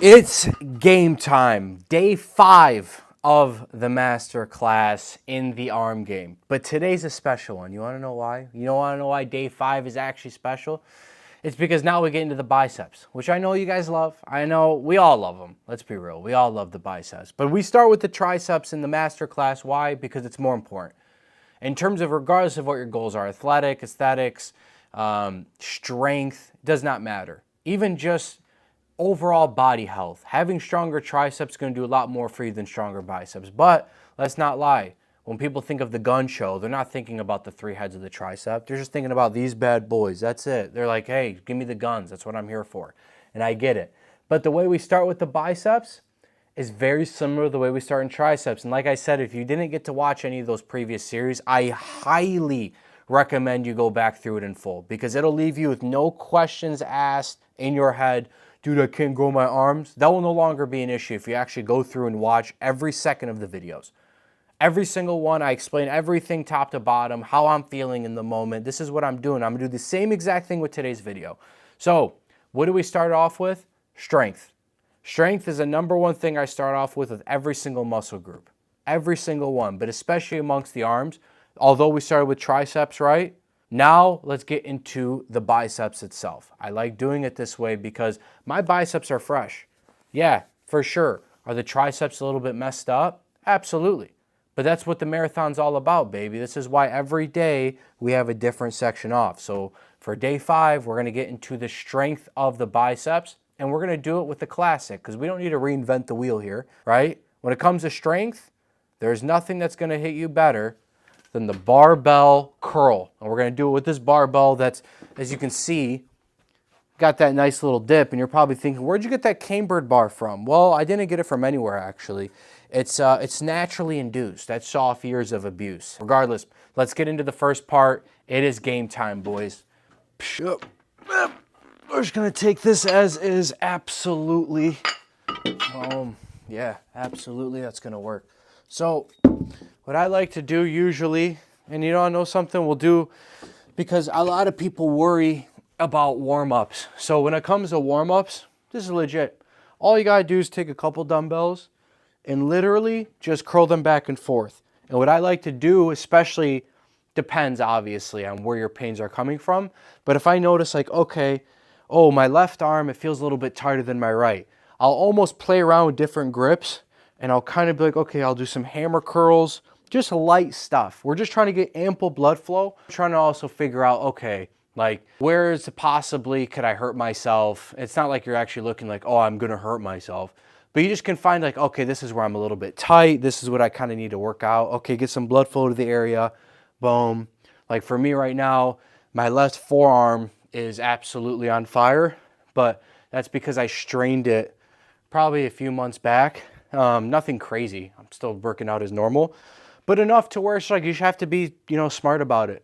It's game time. Day 5 of the masterclass in the arm game. But today's a special one. You want to know why? You want to know why day 5 is actually special? It's because now we get into the biceps, which I know you guys love. I know we all love them. Let's be real. We all love the biceps. But we start with the triceps in the masterclass. Why? Because it's more important. In terms of regardless of what your goals are, athletic, aesthetics, strength, does not matter. Even just overall body health. Having stronger triceps is going to do a lot more for you than stronger biceps. But let's not lie. When people think of the gun show, they're not thinking about the 3 heads of the tricep. They're just thinking about these bad boys. That's it. They're like, hey, give me the guns. That's what I'm here for. And I get it. But the way we start with the biceps is very similar to the way we start in triceps. And like I said, if you didn't get to watch any of those previous series, I highly recommend you go back through it in full because it'll leave you with no questions asked in your head. Dude, I can't grow my arms. That will no longer be an issue if you actually go through and watch every second of the videos. Every single one, I explain everything top to bottom, how I'm feeling in the moment. This is what I'm doing. I'm gonna do the same exact thing with today's video. So, what do we start off with? Strength. Strength is the number one thing I start off with every single muscle group. Every single one, but especially amongst the arms. Although we started with triceps, right? Now, let's get into the biceps itself. I like doing it this way because my biceps are fresh. Yeah, for sure. Are the triceps a little bit messed up? Absolutely. But that's what the marathon's all about, baby. This is why every day we have a different section off. So for day 5, we're going to get into the strength of the biceps, and we're going to do it with the classic because we don't need to reinvent the wheel here, right? When it comes to strength, there's nothing that's going to hit you better than the barbell curl. And we're going to do it with this barbell that's, as you can see, got that nice little dip. And you're probably thinking, where'd you get that cambered bar from? Well, I didn't get it from anywhere, actually. It's naturally induced. That's soft years of abuse. Regardless, let's get into the first part. It is game time, boys. We're just going to take this as is. Absolutely. Yeah, absolutely. That's going to work. So what I like to do usually, and you know, I know something we'll do because a lot of people worry about warm-ups. So when it comes to warm-ups, this is legit. All you gotta do is take a couple dumbbells and literally just curl them back and forth. And what I like to do, especially depends obviously on where your pains are coming from. But if I notice like, okay, oh, my left arm, it feels a little bit tighter than my right. I'll almost play around with different grips and I'll kind of be like, okay, I'll do some hammer curls, just light stuff. We're just trying to get ample blood flow. I'm trying to also figure out, okay, like where is possibly, could I hurt myself? It's not like you're actually looking like, oh, I'm gonna hurt myself. But you just can find like, okay, this is where I'm a little bit tight. This is what I kind of need to work out. Okay, get some blood flow to the area, boom. Like for me right now, my left forearm is absolutely on fire, but that's because I strained it probably a few months back. Nothing crazy. I'm still working out as normal, but enough to where it's like you just have to be, smart about it.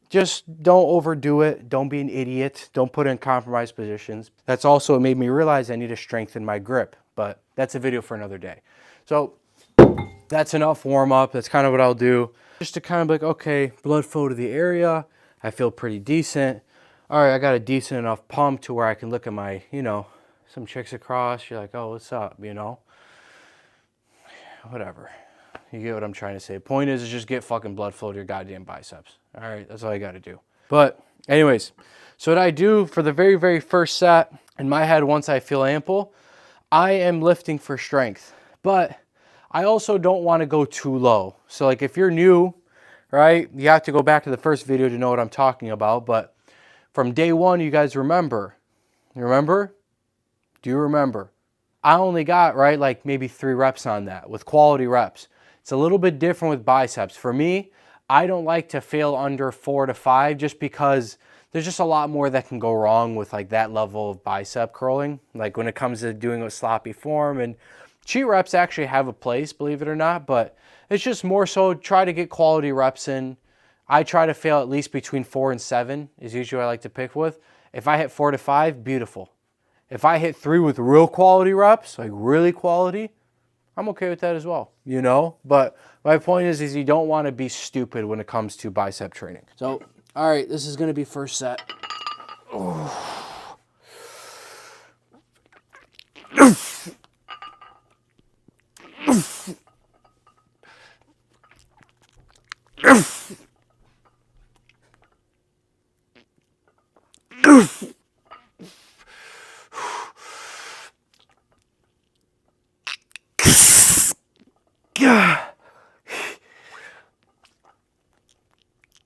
Just don't overdo it. Don't be an idiot. Don't put it in compromised positions. That's also what made me realize I need to strengthen my grip, but that's a video for another day. So that's enough warm up. That's kind of what I'll do. Just to kind of be like, okay, blood flow to the area. I feel pretty decent. All right, I got a decent enough pump to where I can look at my, some chicks across. You're like, oh, what's up, Whatever. You get what I'm trying to say. Point is just get fucking blood flow to your goddamn biceps. All right, that's all you got to do. But anyways, so what I do for the very, very first set, in my head, once I feel ample, I am lifting for strength. But I also don't want to go too low. So like if you're new, right, you have to go back to the first video to know what I'm talking about. But from day 1, you guys remember? You remember? Do you remember? I only got, right, like maybe 3 reps on that with quality reps. It's a little bit different with biceps. For me, I don't like to fail under 4 to 5 just because there's just a lot more that can go wrong with like that level of bicep curling. Like when it comes to doing a sloppy form, and cheat reps actually have a place, believe it or not, but it's just more so try to get quality reps in. I try to fail at least between 4 and 7 is usually what I like to pick with. If I hit 4 to 5, beautiful. If I hit 3 with real quality reps, like really quality, I'm okay with that as well, But my point is you don't want to be stupid when it comes to bicep training. So, all right, this is going to be first set. Oh.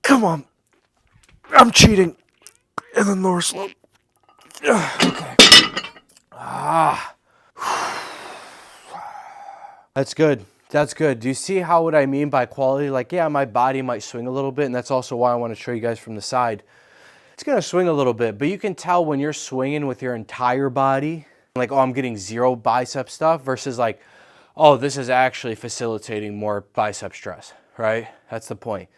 Come on. I'm cheating. And then lower slope. Okay. That's good. That's good. Do you see how what I mean by quality? Like, yeah, my body might swing a little bit, and that's also why I want to show you guys from the side. It's going to swing a little bit, but you can tell when you're swinging with your entire body, like, oh, I'm getting zero bicep stuff versus like, oh, this is actually facilitating more bicep stress, right? That's the point.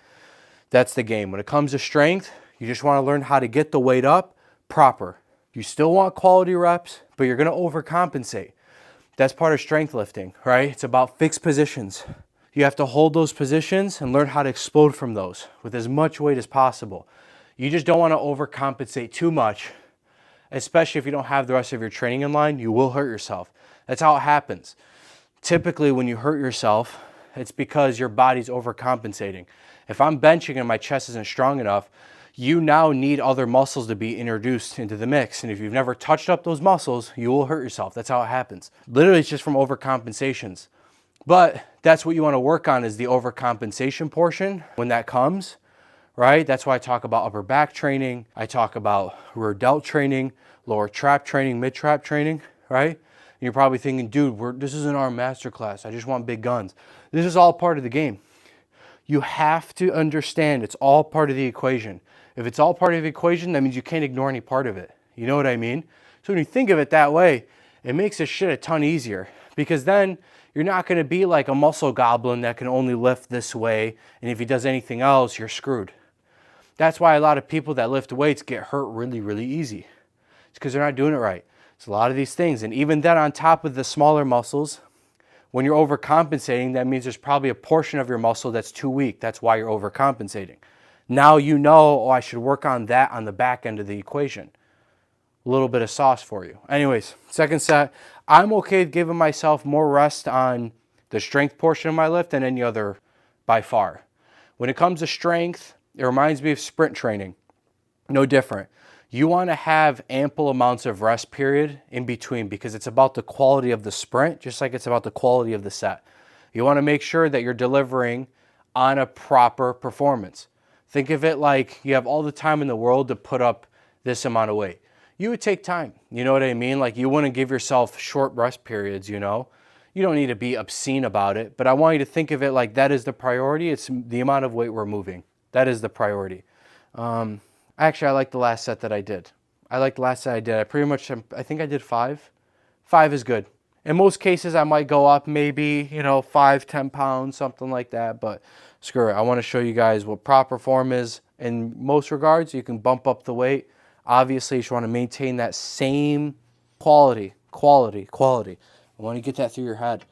That's the game. When it comes to strength, you just want to learn how to get the weight up proper. You still want quality reps, but you're going to overcompensate. That's part of strength lifting, right? It's about fixed positions. You have to hold those positions and learn how to explode from those with as much weight as possible. You just don't want to overcompensate too much, especially if you don't have the rest of your training in line. You will hurt yourself. That's how it happens. Typically, when you hurt yourself, it's because your body's overcompensating. If I'm benching and my chest isn't strong enough, you now need other muscles to be introduced into the mix. And if you've never touched up those muscles, you will hurt yourself. That's how it happens. Literally, it's just from overcompensations. But that's what you want to work on, is the overcompensation portion when that comes, right? That's why I talk about upper back training. I talk about rear delt training, lower trap training, mid trap training, right? And you're probably thinking, dude, this isn't our masterclass. I just want big guns. This is all part of the game. You have to understand it's all part of the equation. If it's all part of the equation, that means you can't ignore any part of it. You know what I mean? So when you think of it that way, it makes this shit a ton easier, because then you're not going to be like a muscle goblin that can only lift this way, and if he does anything else, you're screwed. That's why a lot of people that lift weights get hurt really, really easy. It's because they're not doing it right. It's a lot of these things. And even then, on top of the smaller muscles, when you're overcompensating, that means there's probably a portion of your muscle that's too weak. That's why you're overcompensating. Now you know, oh, I should work on that on the back end of the equation. A little bit of sauce for you. Anyways, second set, I'm okay with giving myself more rest on the strength portion of my lift than any other by far. When it comes to strength, it reminds me of sprint training. No different. You want to have ample amounts of rest period in between, because it's about the quality of the sprint, just like it's about the quality of the set. You want to make sure that you're delivering on a proper performance. Think of it like you have all the time in the world to put up this amount of weight. You would take time. You know what I mean? Like, you wouldn't give yourself short rest periods, you know? You don't need to be obscene about it, but I want you to think of it like that is the priority. It's the amount of weight we're moving. That is the priority. Actually, I like the last set that I did. I think I did 5. 5 is good. In most cases, I might go up maybe, 5, 10 pounds, something like that, but screw it. I want to show you guys what proper form is. In most regards, you can bump up the weight. Obviously, you just want to maintain that same quality. I want to get that through your head.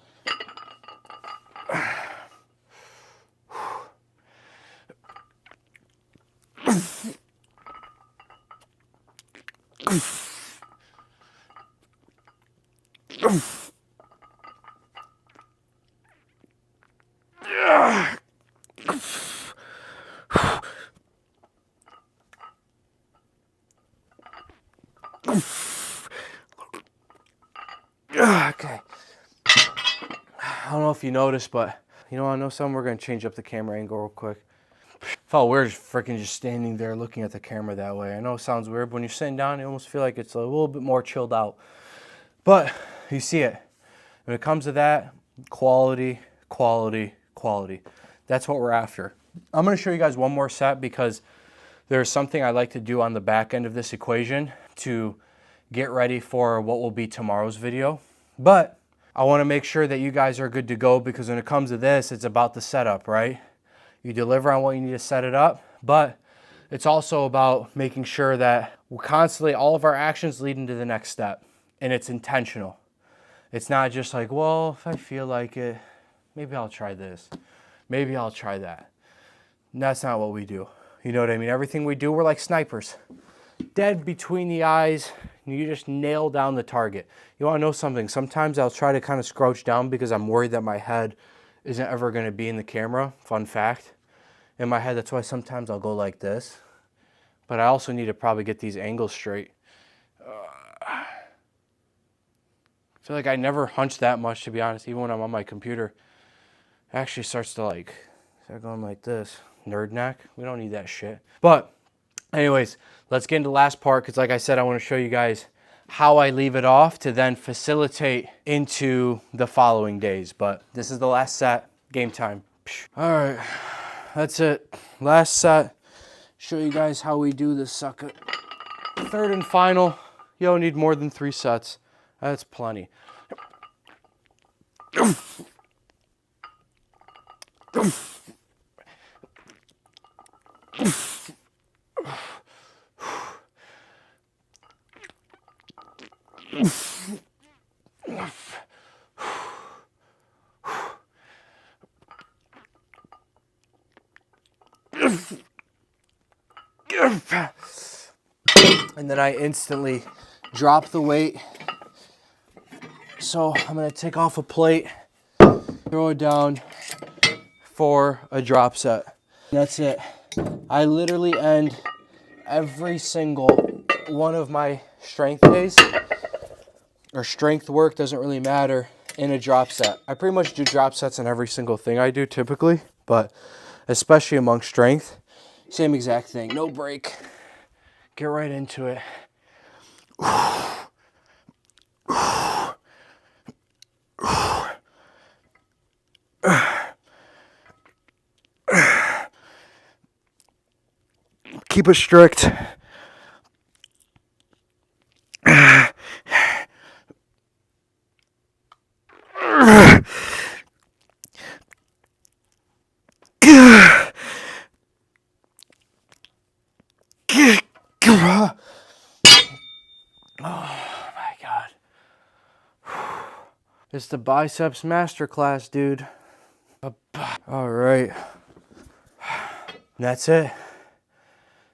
Okay. I don't know if you noticed, but I know something. We're going to change up the camera angle real quick. Felt weird freaking just standing there looking at the camera that way. I know it sounds weird, but when you're sitting down, you almost feel like it's a little bit more chilled out. But you see it. When it comes to that, quality. That's what we're after. I'm going to show you guys one more set, because there's something I like to do on the back end of this equation to get ready for what will be tomorrow's video. But I want to make sure that you guys are good to go, because when it comes to this, it's about the setup, right? You deliver on what you need to set it up, but it's also about making sure that we're constantly, all of our actions leading to the next step, and it's intentional. It's not just like, well, if I feel like it, maybe I'll try this, maybe I'll try that. And that's not what we do. You know what I mean? Everything we do, we're like snipers. Dead between the eyes, You just nail down the target. You want to know something? Sometimes I'll try to kind of crouch down because I'm worried that my head isn't ever going to be in the camera. Fun fact. In my head, that's why sometimes I'll go like this. But I also need to probably get these angles straight. I feel like I never hunch that much, to be honest, even when I'm on my computer. It actually starts to like, start going like this. Nerd neck. We don't need that shit. But anyways, let's get into the last part because like I said, I want to show you guys how I leave it off to then facilitate into the following days. But this is the last set. Game time. All right, that's it. Last set. Show you guys how we do this sucker. Third and final. You don't need more than 3 sets. That's plenty. And then I instantly drop the weight. So I'm gonna take off a plate, throw it down for a drop set. That's it. I literally end every single one of my strength days, or strength work, doesn't really matter, in a drop set. I pretty much do drop sets on every single thing I do typically, but especially among strength, same exact thing. No break. Get right into it. Keep it strict. Oh my God. It's the biceps masterclass, dude. All right. That's it.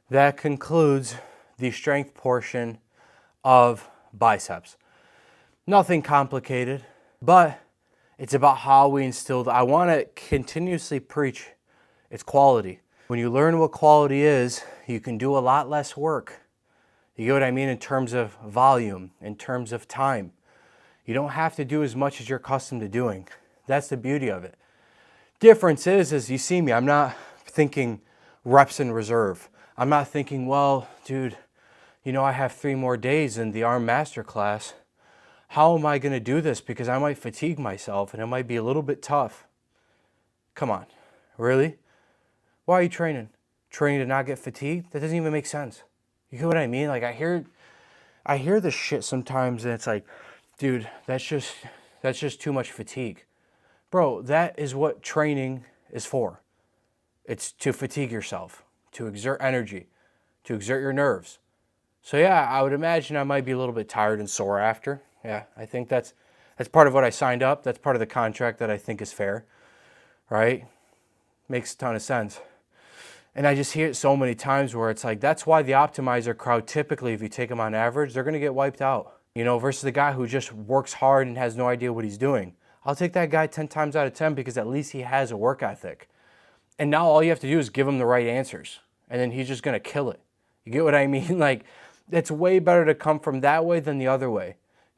That concludes the strength portion of biceps. Nothing complicated, but it's about how we instill. I want to continuously preach its quality. When you learn what quality is, you can do a lot less work. You get what I mean in terms of volume, in terms of time. You don't have to do as much as you're accustomed to doing. That's the beauty of it. Difference is, as you see me, I'm not thinking reps in reserve. I'm not thinking, well, dude, you know, I have 3 more days in the arm masterclass. How am I going to do this? Because I might fatigue myself and it might be a little bit tough. Come on, really? Why are you training? Training to not get fatigued? That doesn't even make sense. You get what I mean? Like I hear this shit sometimes and it's like, dude, that's just too much fatigue. Bro, that is what training is for. It's to fatigue yourself, to exert energy, to exert your nerves. So yeah, I would imagine I might be a little bit tired and sore after. Yeah, I think that's part of what I signed up. That's part of the contract that I think is fair, right? Makes a ton of sense. And I just hear it so many times where it's like, that's why the optimizer crowd, typically, if you take them on average, they're going to get wiped out. You know, versus the guy who just works hard and has no idea what he's doing. I'll take that guy 10 times out of 10 because at least he has a work ethic. And now all you have to do is give him the right answers. And then he's just going to kill it. You get what I mean? Like, it's way better to come from that way than the other way.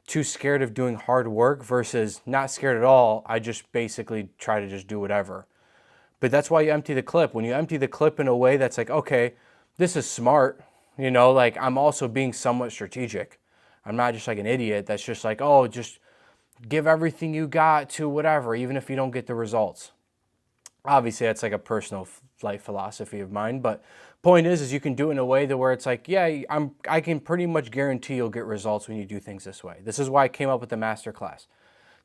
Too scared of doing hard work versus not scared at all. I just basically try to just do whatever. But that's why you empty the clip. When you empty the clip in a way that's like, okay, this is smart. You know, like I'm also being somewhat strategic. I'm not just like an idiot that's just like, oh, just give everything you got to whatever, even if you don't get the results. Obviously, that's like a personal life philosophy of mine. But point is you can do it in a way that where it's like, yeah, I can pretty much guarantee you'll get results when you do things this way. This is why I came up with the masterclass.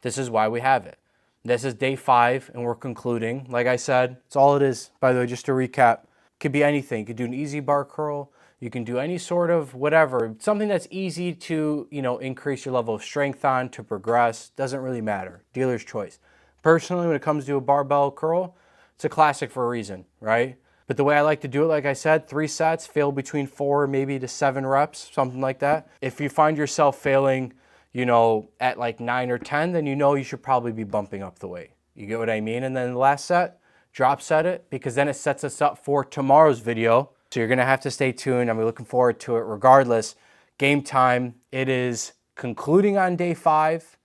This is why we have it. This is day 5, and we're concluding. Like I said, it's all it is. By the way, just to recap, could be anything. You could do an easy bar curl. You can do any sort of whatever. Something that's easy to, you know, increase your level of strength on, to progress. Doesn't really matter. Dealer's choice. Personally, when it comes to a barbell curl, it's a classic for a reason, right? But the way I like to do it, like I said, 3 sets, fail between 4 maybe to 7 reps, something like that. If you find yourself failing, you know, at like 9 or 10, then you know you should probably be bumping up the weight. You get what I mean? And then the last set, drop set it, because then it sets us up for tomorrow's video. So you're gonna have to stay tuned. I'm looking forward to it regardless. Game time, it is concluding on day 5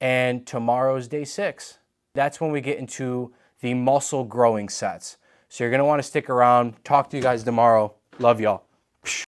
and tomorrow's day 6. That's when we get into the muscle growing sets. So you're gonna wanna stick around. Talk to you guys tomorrow. Love y'all.